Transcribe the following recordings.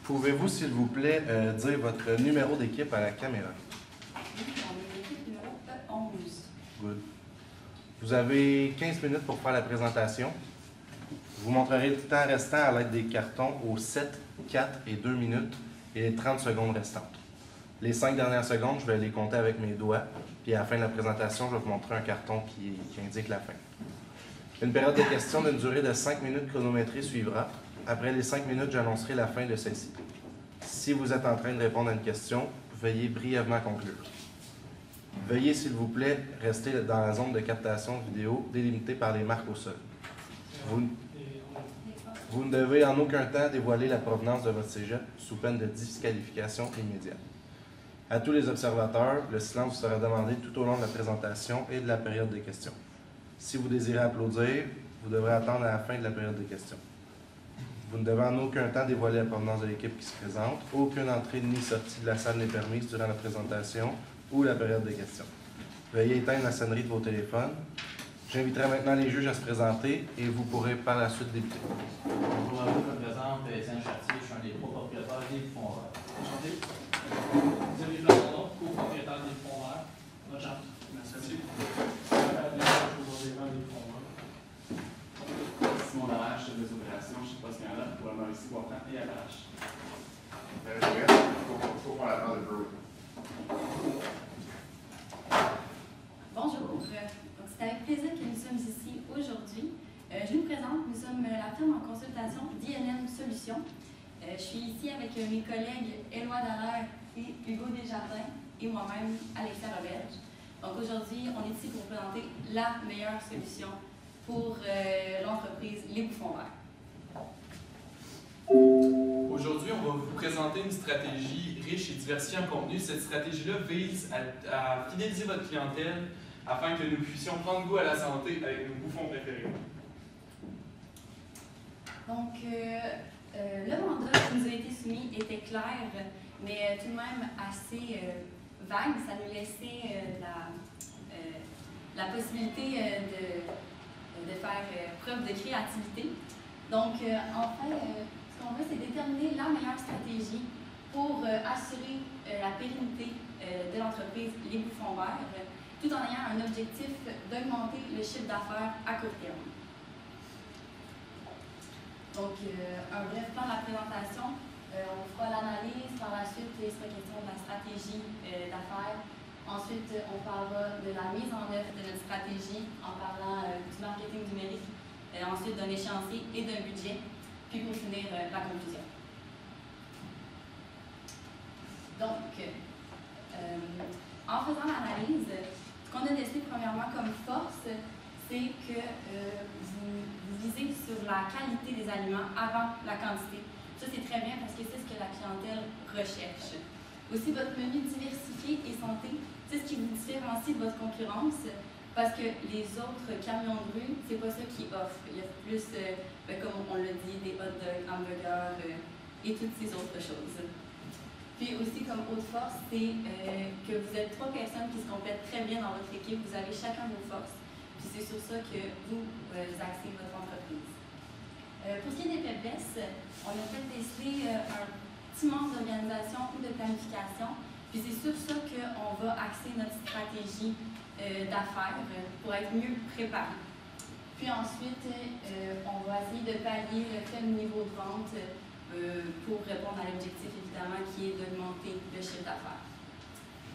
Pouvez-vous, s'il vous plaît, dire votre numéro d'équipe à la caméra? Oui, on est l'équipe numéro 11. Good. Vous avez 15 minutes pour faire la présentation. Vous montrerez le temps restant à l'aide des cartons aux 7, 4 et 2 minutes et les 30 secondes restantes. Les 5 dernières secondes, je vais les compter avec mes doigts, puis à la fin de la présentation, je vais vous montrer un carton qui indique la fin. Une période de questions d'une durée de 5 minutes chronométrée suivra. Après les 5 minutes, j'annoncerai la fin de celle-ci. Si vous êtes en train de répondre à une question, veuillez brièvement conclure. Veuillez, s'il vous plaît, rester dans la zone de captation vidéo délimitée par les marques au sol. Vous ne devez en aucun temps dévoiler la provenance de votre cégep sous peine de disqualification immédiate. À tous les observateurs, le silence vous sera demandé tout au long de la présentation et de la période de questions. Si vous désirez applaudir, vous devrez attendre à la fin de la période de questions. Vous ne devez en aucun temps dévoiler la provenance de l'équipe qui se présente. Aucune entrée ni sortie de la salle n'est permise durant la présentation ou la période de questions. Veuillez éteindre la sonnerie de vos téléphones. J'inviterai maintenant les juges à se présenter et vous pourrez par la suite débuter. Bonjour à vous, je me présente Étienne Chartier, je suis un des copropriétaires des fonds verts. Enchanté. Xavier Blanc, copropriétaire des fonds verts. Bonne chance. Merci. Simon Lahache, chef des opérations, je suis poste Canada pour la Mauricie, Boisclair et Appalaches. Bonjour. Donc, c'est avec plaisir que nous sommes ici aujourd'hui. Je nous présente, nous sommes la firme en consultation d'INM Solutions. Je suis ici avec mes collègues Éloi Dallaire et Hugo Desjardins et moi-même, Alexia Roberge. Donc aujourd'hui, on est ici pour vous présenter la meilleure solution pour l'entreprise Les Bouffons Verts. Aujourd'hui, on va vous présenter une stratégie riche et diversifiée en contenu. Cette stratégie-là vise à fidéliser votre clientèle afin que nous puissions prendre goût à la santé avec nos bouffons préférés. Donc, le mandat qui nous a été soumis était clair, mais tout de même assez vague. Ça nous laissait la possibilité de faire preuve de créativité. Donc, en fait, ce qu'on veut, c'est déterminer la meilleure stratégie pour assurer la pérennité de l'entreprise Les Bouffons Verts, tout en ayant un objectif d'augmenter le chiffre d'affaires à court terme. Donc, un bref plan de la présentation. On fera l'analyse, par la suite, il sera question de la stratégie d'affaires. Ensuite, on parlera de la mise en œuvre de notre stratégie en parlant du marketing numérique, ensuite d'un échéancier et d'un budget, puis pour finir, la conclusion. Donc, en faisant l'analyse, ce qu'on a décidé premièrement comme force, c'est que vous visez sur la qualité des aliments avant la quantité. Ça, c'est très bien parce que c'est ce que la clientèle recherche. Aussi, votre menu diversifié et santé, c'est ce qui vous différencie de votre concurrence parce que les autres camions de rue, c'est pas ça qu'ils offrent. Il y a plus, comme on l'a dit, des hot dogs, hamburgers et toutes ces autres choses. Puis aussi, comme autre force, c'est que vous êtes 3 personnes qui se complètent très bien dans votre équipe. Vous avez chacun vos forces. Puis c'est sur ça que vous axez votre entreprise. Pour ce qui est des faiblesses, on a fait déceler un petit manque d'organisation ou de planification. Puis c'est sur ça qu'on va axer notre stratégie d'affaires pour être mieux préparé. Puis ensuite, on va essayer de pallier le faible niveau de vente pour répondre à l'objectif, évidemment, qui est d'augmenter le chiffre d'affaires.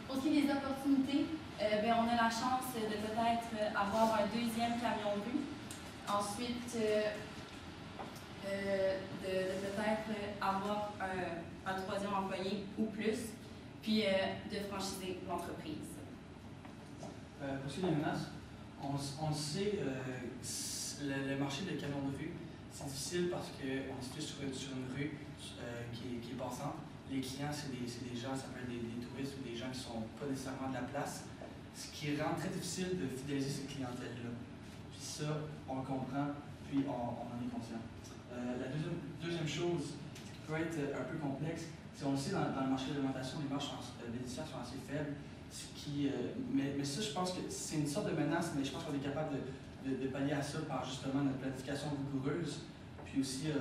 Pour ce qui est des opportunités, on a la chance de peut-être avoir un 2e camion de rue. Ensuite, de peut-être avoir un 3e employé ou plus, puis de franchiser l'entreprise. Pour ce qui est des menaces, on sait, le marché des camions de rue, c'est difficile parce qu'on se situe sur une rue qui est passante. Les clients, c'est des gens, ça peut être des touristes ou des gens qui ne sont pas nécessairement de la place, ce qui rend très difficile de fidéliser cette clientèle-là. Puis ça, on le comprend, puis on en est conscient. La deuxième chose qui peut être un peu complexe, c'est on le sait dans le marché de l'alimentation, les marges bénéficiaires sont assez faibles. Mais ça, je pense que c'est une sorte de menace, mais je pense qu'on est capable de pallier à ça par justement notre planification rigoureuse, Puis aussi,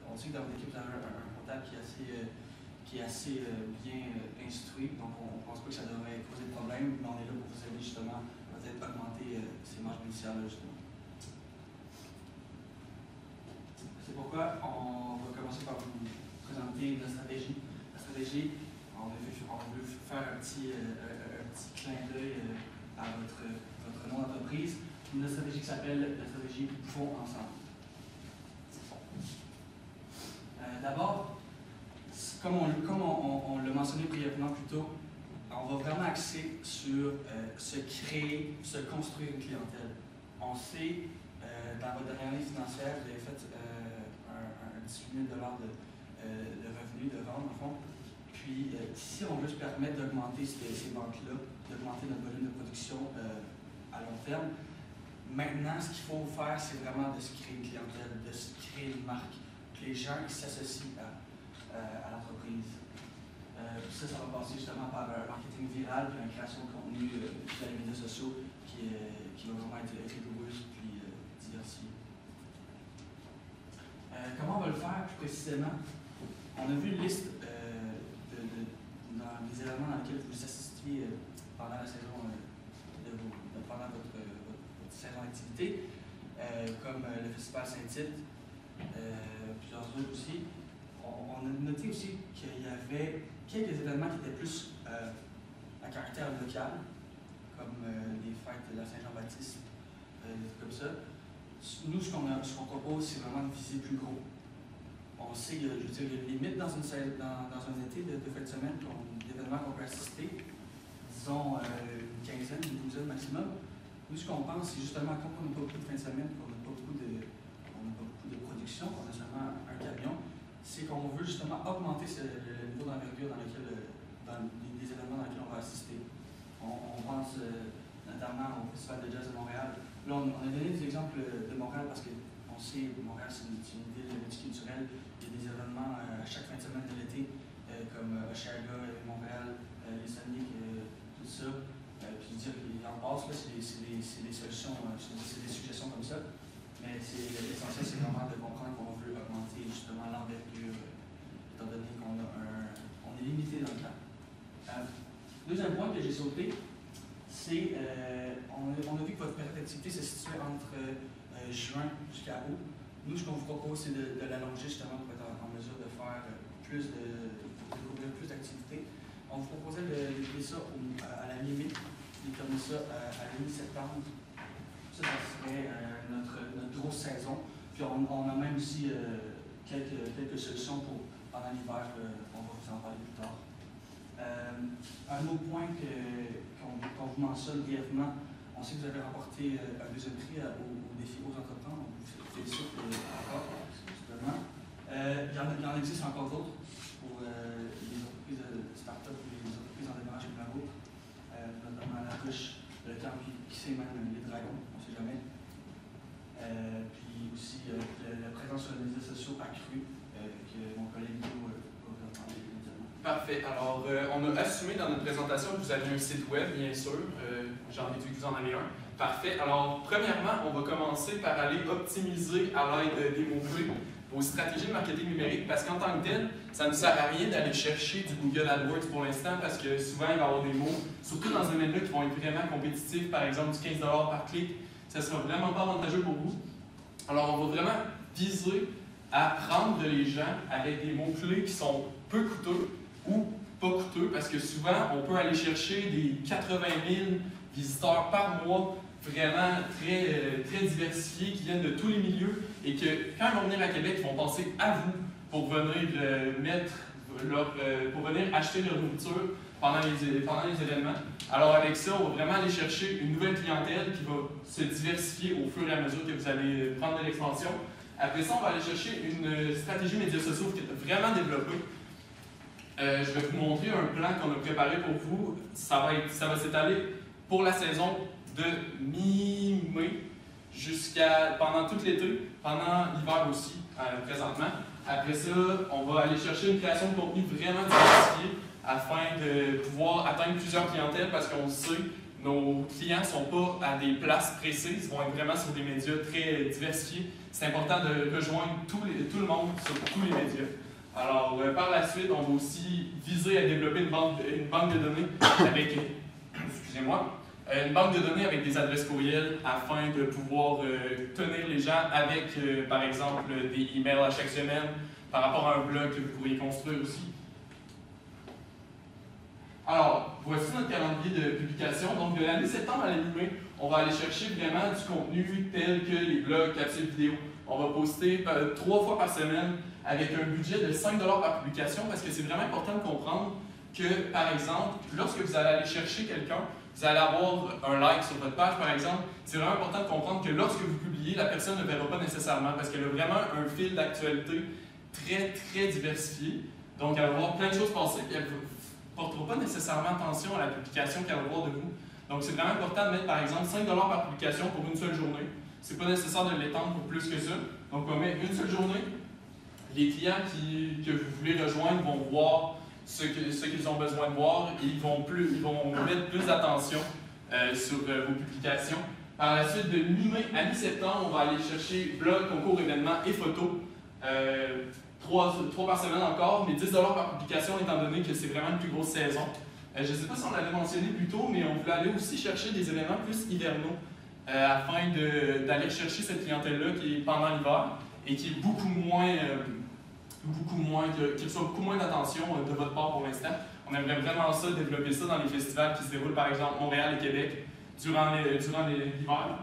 on sait que dans votre équipe, vous avez un comptable qui est assez bien instruit, donc on ne pense pas que ça devrait causer de problème, mais on est là pour vous aider justement, peut-être augmenter ces marges initiales justement. C'est pourquoi on va commencer par vous présenter la stratégie. La stratégie, on veut faire un petit clin d'œil à votre nom d'entreprise. Une stratégie qui s'appelle la stratégie Bouffons ensemble. D'abord, comme on l'a mentionné brièvement plus tôt, on va vraiment axer sur se construire une clientèle. On sait, dans votre dernière année financière, vous avez fait un 18 000 de revenus de vente, en fond. Puis, si on veut se permettre d'augmenter ces banques-là, d'augmenter notre volume de production à long terme, maintenant, ce qu'il faut faire, c'est vraiment de se créer une clientèle, de se créer une marque, que les gens s'associent à l'entreprise. Ça va passer justement par un marketing viral, puis une création de contenu via les médias sociaux qui va vraiment être rigoureuse puis diversifiée. Comment on va le faire plus précisément? On a vu une liste dans les événements dans lesquels vous assistiez pendant la saison pendant votre saison d'activité, comme le Festival Saint-Tite, plusieurs autres aussi. On a noté aussi qu'il y avait quelques événements qui étaient plus à caractère local, comme les fêtes de la Saint-Jean-Baptiste, comme ça. Nous, ce qu'on propose, c'est vraiment de viser plus gros. On sait qu'il y a une limite dans un été de fin de semaine d'événements qu'on peut assister, disons une quinzaine, une douzaine maximum. Nous, ce qu'on pense, c'est justement quand on n'a pas beaucoup de fin de semaine, qu'on n'a pas beaucoup de production, qu'on a seulement un camion, c'est qu'on veut justement augmenter le niveau d'envergure dans les événements dans lesquels on va assister. On pense notamment au Festival de Jazz de Montréal. Là, on a donné des exemples de Montréal parce qu'on sait que Montréal, c'est une ville multiculturelle. Il y a des événements à chaque fin de semaine de l'été, comme Oshaga, Montréal, les Sonic, tout ça. Puis dire qu'il en passe, c'est des solutions, c'est des suggestions comme ça. Mais l'essentiel, c'est vraiment de comprendre qu'on veut augmenter justement l'envergure, étant donné qu'on est limité dans le temps. Deuxième point que j'ai sauté, c'est on a vu que votre période d'activité se situait entre juin jusqu'à août. Nous, ce qu'on vous propose, c'est de l'allonger justement pour être en mesure de faire de couvrir plus d'activités. On vous proposait de livrer ça à la limite, de terminer ça à la mi-septembre. Ça serait notre grosse saison. Puis on a même aussi quelques solutions pendant l'hiver, on va vous en parler plus tard. Un autre point qu'on vous mentionne brièvement, on sait que vous avez remporté un deuxième prix au défi aux entrepreneurs. On vous félicite encore, justement. Il en existe encore d'autres pour les entreprises de start-up ou les entreprises en démarrage comme la vôtre, notamment la ruche, le camp, qui sait même les dragons, on ne sait jamais. Puis aussi la présence sur les réseaux sociaux accrue, que mon collègue Guillaume va parler immédiatement. Parfait. Alors, on a assumé dans notre présentation que vous aviez un site web, bien sûr. J'en ai vu que vous en avez un. Parfait. Alors, premièrement, on va commencer par aller optimiser à l'aide des mots-clés vos stratégies de marketing numérique, parce qu'en tant que tel, ça ne sert à rien d'aller chercher du Google AdWords pour l'instant, parce que souvent, il va y avoir des mots, surtout dans ce domaine-là, qui vont être vraiment compétitifs, par exemple du 15$ par clic. Ça ne sera vraiment pas avantageux pour vous. Alors, on va vraiment viser à prendre les gens avec des mots-clés qui sont peu coûteux ou pas coûteux, parce que souvent, on peut aller chercher des 80 000 visiteurs par mois, vraiment très diversifiés, qui viennent de tous les milieux, et que quand ils vont venir à Québec, ils vont penser à vous pour venir pour venir acheter leur nourriture pendant les événements. Alors avec ça, on va vraiment aller chercher une nouvelle clientèle qui va se diversifier au fur et à mesure que vous allez prendre de l'expansion. Après ça, on va aller chercher une stratégie médias sociaux qui est vraiment développée. Je vais vous montrer un plan qu'on a préparé pour vous. Ça va s'étaler pour la saison de mi-mai pendant tout l'été, pendant l'hiver aussi, présentement. Après ça, on va aller chercher une création de contenu vraiment diversifiée afin de pouvoir atteindre plusieurs clientèles, parce qu'on sait, nos clients ne sont pas à des places précises, ils vont être vraiment sur des médias très diversifiés. C'est important de rejoindre tout le monde sur tous les médias. Alors, par la suite, on va aussi viser à développer une banque de données avec, excusez-moi, une banque de données avec des adresses courriels afin de pouvoir tenir les gens avec, par exemple, des emails à chaque semaine par rapport à un blog que vous pourriez construire aussi. Alors, voici notre calendrier de publication. Donc, de l'année septembre à l'année mai, on va aller chercher vraiment du contenu tel que les blogs, capsules vidéo. On va poster 3 fois par semaine avec un budget de 5 $ par publication parce que c'est vraiment important de comprendre que, par exemple, lorsque vous allez aller chercher quelqu'un, vous allez avoir un like sur votre page, par exemple. C'est vraiment important de comprendre que lorsque vous publiez, la personne ne verra pas nécessairement parce qu'elle a vraiment un fil d'actualité très, très diversifié. Donc, elle va voir plein de choses passer et elle ne portera pas nécessairement attention à la publication qu'elle va voir de vous. Donc, c'est vraiment important de mettre, par exemple, 5 $ par publication pour une seule journée. Ce n'est pas nécessaire de l'étendre pour plus que ça. Donc, on met une seule journée. Les clients que vous voulez rejoindre vont voir ce qu'ils ont besoin de voir et ils vont mettre plus d'attention sur vos publications. Par la suite, de mi-mai à mi-septembre, on va aller chercher blog, concours, événements et photos. 3 par semaine encore, mais 10 $ par publication étant donné que c'est vraiment une plus grosse saison. Je ne sais pas si on l'avait mentionné plus tôt, mais on voulait aller aussi chercher des événements plus hivernaux afin d'aller chercher cette clientèle-là qui est pendant l'hiver et qui est qui reçoit beaucoup moins d'attention de votre part pour l'instant. On aimerait vraiment ça, développer ça dans les festivals qui se déroulent par exemple Montréal et Québec durant l'hiver.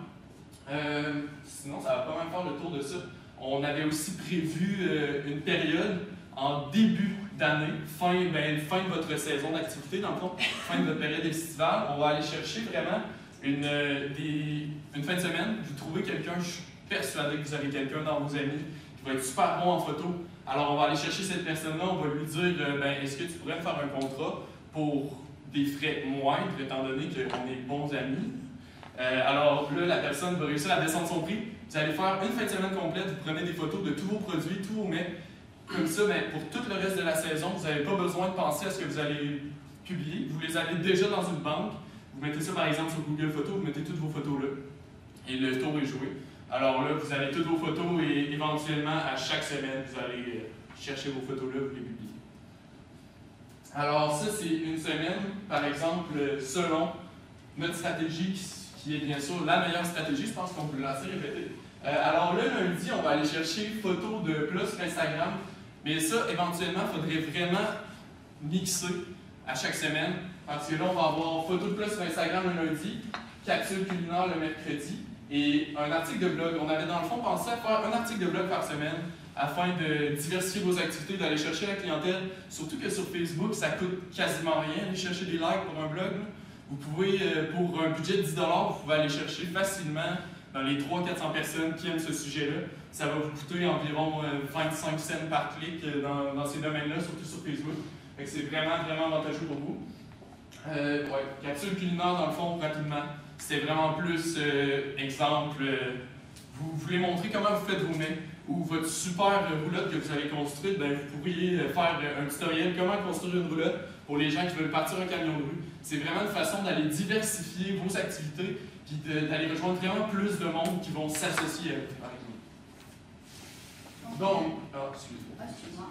Sinon, ça va pas mal faire le tour de ça. On avait aussi prévu une période en début d'année, fin de votre saison d'activité, dans le fond, fin de votre période estivale. On va aller chercher vraiment une fin de semaine. Vous trouvez quelqu'un, je suis persuadé que vous avez quelqu'un dans vos amis qui va être super bon en photo. Alors, on va aller chercher cette personne-là, on va lui dire est-ce que tu pourrais me faire un contrat pour des frais moindres, étant donné qu'on est bons amis. Alors là, la personne va réussir à descendre son prix. Vous allez faire une fin de semaine complète, vous prenez des photos de tous vos produits, tous vos mets. Comme ça, pour tout le reste de la saison, vous n'avez pas besoin de penser à ce que vous allez publier. Vous les avez déjà dans une banque. Vous mettez ça par exemple sur Google Photos, vous mettez toutes vos photos là. Et le tour est joué. Alors là, vous avez toutes vos photos et éventuellement, à chaque semaine, vous allez chercher vos photos là, vous les publiez. Alors ça, c'est une semaine, par exemple, selon notre stratégie, qui est bien sûr la meilleure stratégie, je pense qu'on peut l'asser répéter. Alors là, lundi, on va aller chercher photos de plats sur Instagram, mais ça, éventuellement, il faudrait vraiment mixer à chaque semaine, parce que là, on va avoir photos de plats sur Instagram le lundi, capsule culinaire le mercredi, et un article de blog. On avait dans le fond pensé à faire un article de blog par semaine afin de diversifier vos activités, d'aller chercher la clientèle. Surtout que sur Facebook, ça coûte quasiment rien aller chercher des likes pour un blog. Vous pouvez, pour un budget de 10 $, vous pouvez aller chercher facilement dans les 300-400 personnes qui aiment ce sujet-là. Ça va vous coûter environ 25 cents par clic dans ces domaines-là, surtout sur Facebook. C'est vraiment, vraiment avantageux pour vous. Capsule culinaire, dans le fond, rapidement. C'est vraiment plus, exemple, vous voulez montrer comment vous faites vos mets ou votre super roulotte que vous avez construite, vous pourriez faire un tutoriel comment construire une roulotte pour les gens qui veulent partir un camion de rue. C'est vraiment une façon d'aller diversifier vos activités et d'aller rejoindre vraiment plus de monde qui vont s'associer à vous, par exemple. Donc, excusez-moi.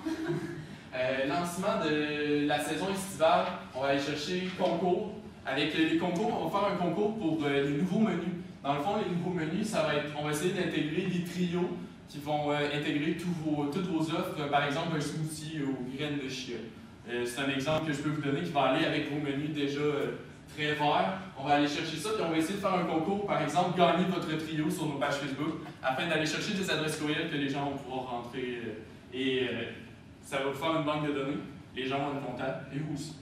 Lancement de la saison estivale, on va aller chercher concours. Avec les concours, on va faire un concours pour les nouveaux menus. Dans le fond, les nouveaux menus, ça va être, on va essayer d'intégrer des trios qui vont intégrer toutes vos offres, par exemple un smoothie aux graines de chia. C'est un exemple que je peux vous donner qui va aller avec vos menus déjà très verts. On va aller chercher ça, puis on va essayer de faire un concours, par exemple, gagner votre trio sur nos pages Facebook, afin d'aller chercher des adresses courriels que les gens vont pouvoir rentrer et ça va vous faire une banque de données. Les gens vont être contents, et vous aussi.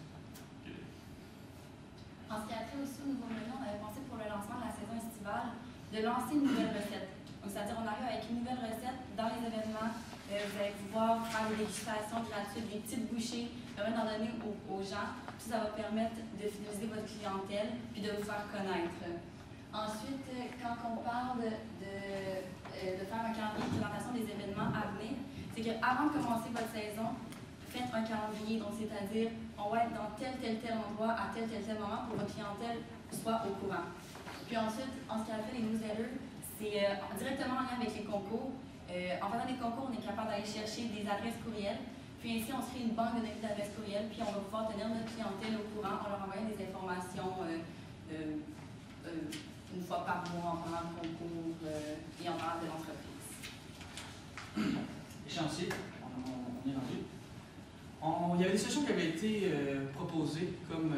En ce qui a trait aussi au nouveau menu, on avait pensé pour le lancement de la saison estivale de lancer une nouvelle recette. C'est-à-dire on arrive avec une nouvelle recette dans les événements. Vous allez pouvoir faire des dégustations gratuites, des petites bouchées, vraiment d'en donner aux gens. Puis ça va permettre de fidéliser votre clientèle puis de vous faire connaître. Ensuite, quand on parle de faire un calendrier de présentation des événements à venir, c'est qu'avant de commencer votre saison, faites un calendrier, donc c'est-à-dire on va être dans tel endroit à tel moment pour votre clientèle soit au courant. Puis ensuite, en ce qui a fait les newsletters, c'est directement en lien avec les concours. En faisant des concours, on est capable d'aller chercher des adresses courriels. Puis ainsi, on se crée une banque de données d'adresses courriels, puis on va pouvoir tenir notre clientèle au courant en leur envoyant des informations une fois par mois en parlant de concours et en parlant de l'entreprise. Échéancier, on est rendu. Il y avait des solutions qui avaient été proposées, comme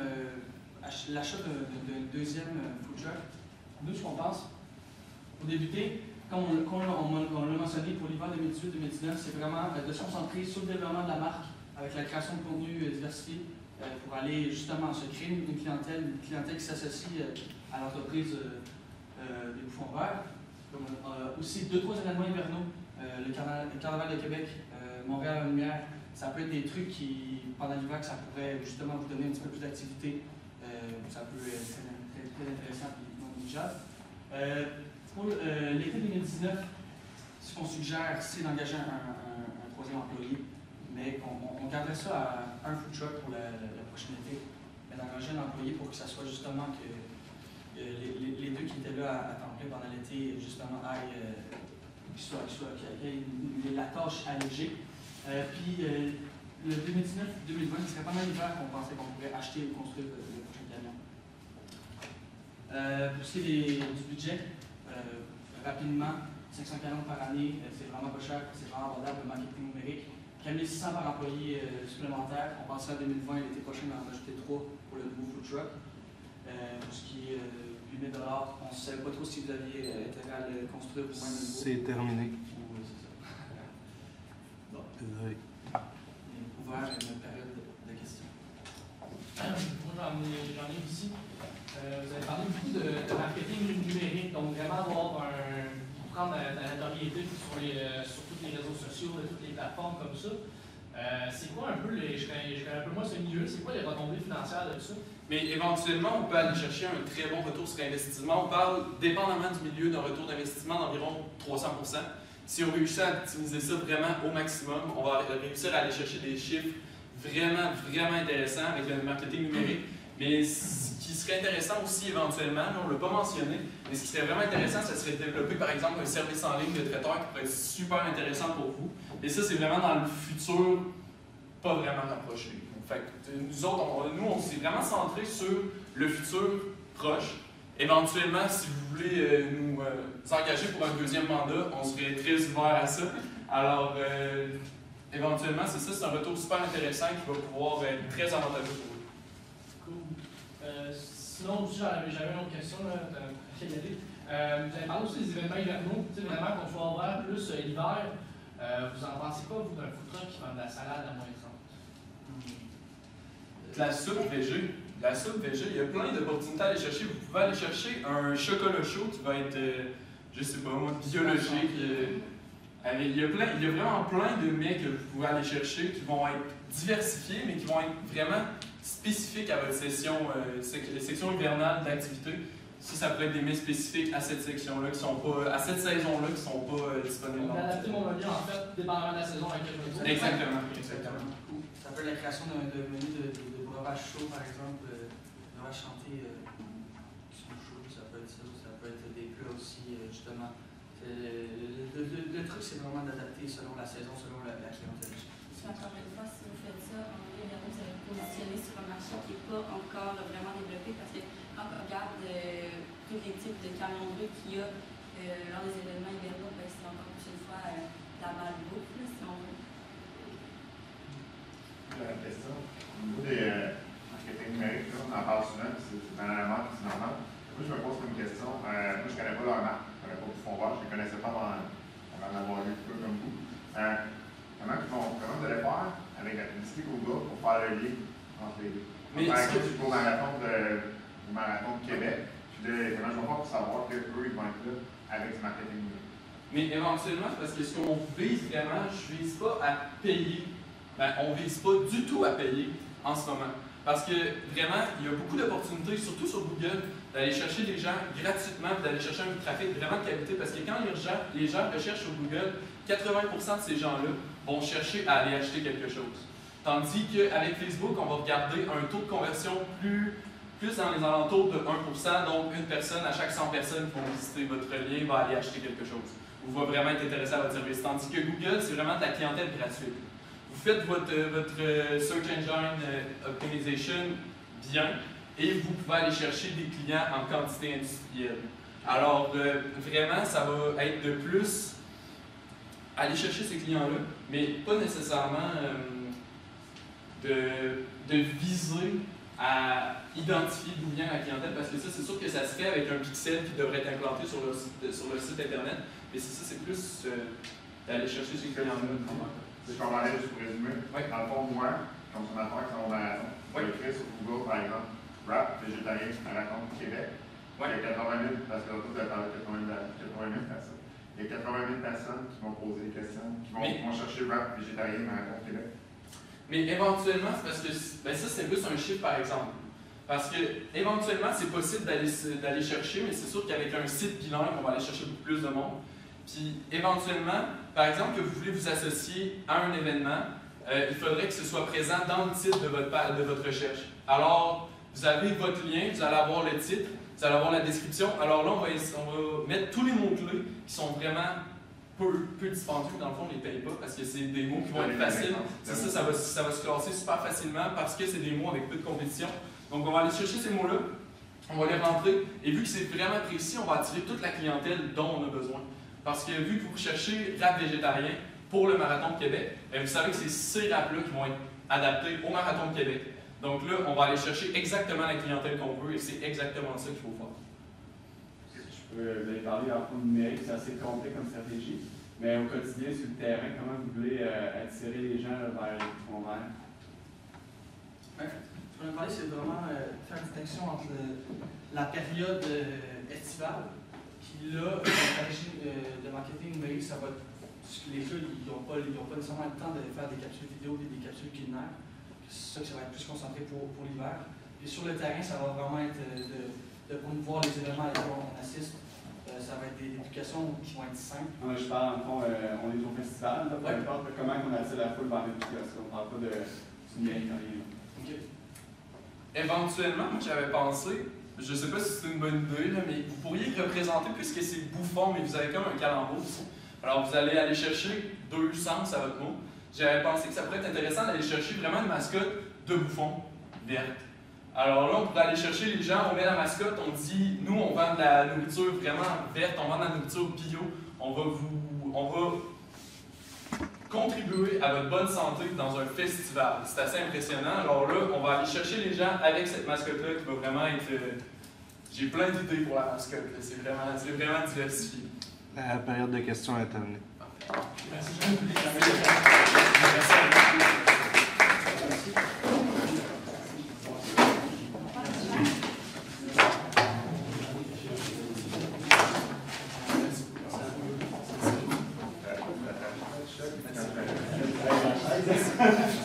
l'achat d'un deuxième food truck. Nous, ce qu'on pense, pour débuter, comme on l'a mentionné pour l'hiver 2018-2019, c'est vraiment de se concentrer sur le développement de la marque avec la création de contenu diversifié pour aller justement se créer une clientèle qui s'associe à l'entreprise des Bouffons Verts. Aussi 2-3 événements hivernaux, le Carnaval de Québec, Montréal à la lumière, ça peut être des trucs qui, pendant l'hiver, que ça pourrait justement vous donner un petit peu plus d'activité. Ça peut être très intéressant et non négligeable. Pour l'été 2019, ce qu'on suggère, c'est d'engager un troisième employé, mais on garderait ça à un food truck pour la prochaine été, mais d'engager un employé pour que ça soit justement que les deux qui étaient là à temps plein pendant l'été, justement, aient la tâche allégée. Puis le 2019-2020, ce serait pendant l'hiver qu'on pensait qu'on pourrait acheter ou construire le prochain camion. Pour ce qui est du budget, rapidement, 540 par année, c'est vraiment pas cher, c'est vraiment abordable le marketing numérique. 4600 par employé supplémentaire, on pensera à 2020 et l'été prochain d'en rajouter 3 pour le nouveau food truck. Pour ce qui est 8 000 $, on ne savait pas trop si vous aviez intérêt à le construire ou moins de nouveau. C'est terminé. Oui, c'est ça. Bon. Désolé. Ouvert à une période de questions. Moi, j'en ai ici. Vous avez parlé beaucoup de marketing numérique, donc vraiment prendre la notoriété sur tous les réseaux sociaux, toutes les plateformes comme ça. C'est quoi un peu je connais un peu moins ce milieu, c'est quoi les retombées financières de ça? Mais éventuellement, on peut aller chercher un très bon retour sur investissement. On parle, dépendamment du milieu, d'un retour d'investissement d'environ 300%. Si on réussit à optimiser ça vraiment au maximum, on va réussir à aller chercher des chiffres vraiment, vraiment intéressants avec le marketing numérique. Mais ce qui serait intéressant aussi éventuellement, on ne l'a pas mentionné, mais ce qui serait vraiment intéressant, ce serait de développer par exemple un service en ligne de traiteur qui pourrait être super intéressant pour vous. Et ça, c'est vraiment dans le futur, pas vraiment rapproché. Fait que nous autres, on s'est vraiment centré sur le futur proche. Éventuellement, si vous voulez nous engager pour un deuxième mandat, on serait très ouvert à ça. Alors, éventuellement, c'est ça, c'est un retour super intéressant qui va pouvoir être très avantageux pour vous. Cool. Sinon, aussi, j'avais une autre question. Vous avez parlé aussi des événements hivernaux, vraiment qu'on soit ouvert plus l'hiver. Vous en pensez quoi, vous, d'un food truck qui vend de la salade à moins 30? De la soupe végé. La soupe végé, il y a plein d'opportunités à aller chercher. Vous pouvez aller chercher un chocolat chaud qui va être, je sais pas moi, biologique. Il y a vraiment plein de mets que vous pouvez aller chercher qui vont être diversifiés, mais qui vont être vraiment spécifiques à votre section hivernale d'activité. Ça pourrait être des mets spécifiques à cette section-là, à cette saison-là, qui ne sont pas disponibles. Donc, adapter mon menu, en fait, dépendamment de la saison à laquelle je vais. Exactement. Cool. Ça peut être la création d'un menu de breuvage chaud, par exemple, breuvage chanté qui sont chauds, ça peut être ça, ça peut être des plats aussi, justement. Le truc, c'est vraiment d'adapter selon la saison, selon la clientèle. Encore une fois, si vous faites ça, en hiver, vous allez vous positionner sur un marché qui n'est pas encore vraiment développé parce que quand on regarde tous les types de camions bleus qu'il y a lors des événements hivernaux, ben, c'est encore plus une fois la malbouffe, si on veut. La question. Au niveau des marketing numériques, on en parle souvent, c'est dans la marque, c'est normal. Moi, je me pose une question. Moi, je ne connais pas leur marque, je ne connais pas Bouffons Verts, je ne les connaissais pas avant d'avoir lu un peu comme vous. Comment vous allez faire avec la publicité Google pour faire le lien entre les deux? Par exemple, je suis au marathon de Québec, puis là, comment je vais faire pour savoir qu'eux, ils vont être là avec du marketing numérique? Mais éventuellement, parce que ce qu'on vise vraiment, je ne vise pas à payer. On ne vise pas du tout à payer en ce moment. Parce que vraiment, il y a beaucoup d'opportunités, surtout sur Google, d'aller chercher des gens gratuitement, d'aller chercher un trafic vraiment de qualité. Parce que quand les gens recherchent sur Google, 80% de ces gens-là vont chercher à aller acheter quelque chose. Tandis qu'avec Facebook, on va regarder un taux de conversion plus plus dans les alentours de 1%, donc une personne à chaque 100 personnes qui vont visiter votre lien va aller acheter quelque chose ou va vraiment être intéressé à votre service. Tandis que Google, c'est vraiment de la clientèle gratuite. Vous faites votre Search Engine Optimization bien et vous pouvez aller chercher des clients en quantité industrielle. Alors, vraiment, ça va être de plus aller chercher ces clients-là, mais pas nécessairement de viser à identifier d'où vient la clientèle, parce que ça, c'est sûr que ça se fait avec un pixel qui devrait être implanté sur le site internet, mais c'est plus d'aller chercher ces clients-là. Si je parlais juste pour résumer, dans le fond, moi, consommateur qui sont au marathon, je vais écrire sur Google, par exemple, rap végétarien marathon Québec. Il y a 80 000, parce que vous avez parlé de 80 000 personnes. Il y a 80 000 personnes qui vont poser des questions, qui vont chercher rap végétarien marathon Québec. Mais éventuellement, c'est parce que ça, c'est plus un chiffre, par exemple. Parce que éventuellement, c'est possible d'aller chercher, mais c'est sûr qu'avec un site bilingue, on va aller chercher beaucoup plus de monde. Puis éventuellement, par exemple, que vous voulez vous associer à un événement, il faudrait que ce soit présent dans le titre de votre recherche. Alors, vous avez votre lien, vous allez avoir le titre, vous allez avoir la description. Alors là, on va mettre tous les mots-clés qui sont vraiment peu dispendieux. Dans le fond, on ne les paye pas parce que c'est des mots qui vont être faciles. C'est ça va se classer super facilement parce que c'est des mots avec peu de compétition. Donc, on va aller chercher ces mots-là, on va les rentrer. Et vu que c'est vraiment précis, on va attirer toute la clientèle dont on a besoin. Parce que vu que vous recherchez rap végétarien pour le Marathon de Québec, vous savez que c'est ces raps-là qui vont être adaptés au Marathon de Québec. Donc là, on va aller chercher exactement la clientèle qu'on veut et c'est exactement ça qu'il faut faire. Vous avez parlé en fond numérique, c'est assez complet comme stratégie, mais au quotidien, sur le terrain, comment vous voulez attirer les gens vers les fonds verts? Ce qu'on a parlé, c'est vraiment faire une distinction entre la période estivale, qui là, la stratégie de marketing numérique, ça va être. Les jeux, ils n'ont pas nécessairement le temps de faire des capsules vidéo et des capsules culinaires. C'est ça que ça va être plus concentré pour l'hiver. Et sur le terrain, ça va vraiment être de promouvoir les événements à lesquels on assiste. Ça va être des éducations qui vont être simples. Non, je parle, en fond, on est au festival, là, peu importe comment on attire la foule vers l'éducation. On ne parle pas de numérique, rien. Okay. Éventuellement, moi j'avais pensé, je ne sais pas si c'est une bonne idée, là, mais vous pourriez représenter, puisque c'est bouffon, mais vous avez comme un calembour ici. Alors vous allez aller chercher deux sens à votre mot. J'avais pensé que ça pourrait être intéressant d'aller chercher vraiment une mascotte de bouffon verte. Alors là, on pourrait aller chercher les gens, on met la mascotte, on dit, nous on vend de la nourriture vraiment verte, on vend de la nourriture bio, on va contribuer à votre bonne santé dans un festival. C'est assez impressionnant. Alors là, on va aller chercher les gens avec cette mascotte-là qui va vraiment être... J'ai plein d'idées pour la mascotte, c'est vraiment diversifié. La période de questions est terminée. Merci. Merci.